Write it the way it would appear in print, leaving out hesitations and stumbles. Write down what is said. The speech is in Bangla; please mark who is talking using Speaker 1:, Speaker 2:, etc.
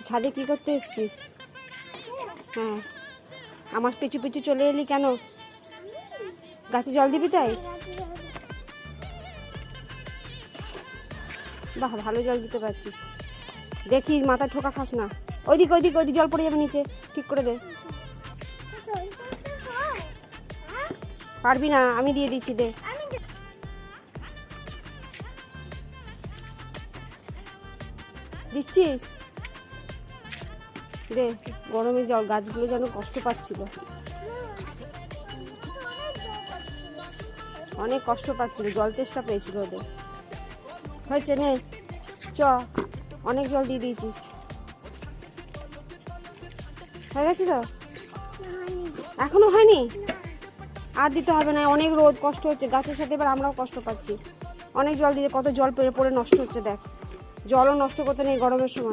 Speaker 1: ছাদে কি করতে এসছিস? হ্যাঁ, আমার পিছু পিছু চলে এলি কেন? গাছে জল দিবি তাই? বাহ, ভালো জল দিতে পারছিস। দেখি মাথা ঠোকা খাস না। ওইদিকে ওইদিকে ওইদিকে জল পড়ে যাবে নিচে, ঠিক করে দে। পারবি না, আমি দিয়ে দিচ্ছি, দে। দিচ্ছিস? দে, গরমে জল, গাছগুলো যেন কষ্ট পাচ্ছিল, অনেক কষ্ট পাচ্ছিল, জল তেষ্টা পেয়েছিল ওদের। হয়েছে, নে চ, অনেক জল দিয়ে দিয়েছিস। হয়ে গেছে তো? এখনো হয়নি? আর দিতে হবে না, অনেক রোদ, কষ্ট হচ্ছে গাছের সাথে, এবার আমরাও কষ্ট পাচ্ছি। অনেক জল দিতে কত জল পড়ে নষ্ট হচ্ছে, দেখ। জলও নষ্ট করতে নেই গরমের সময়।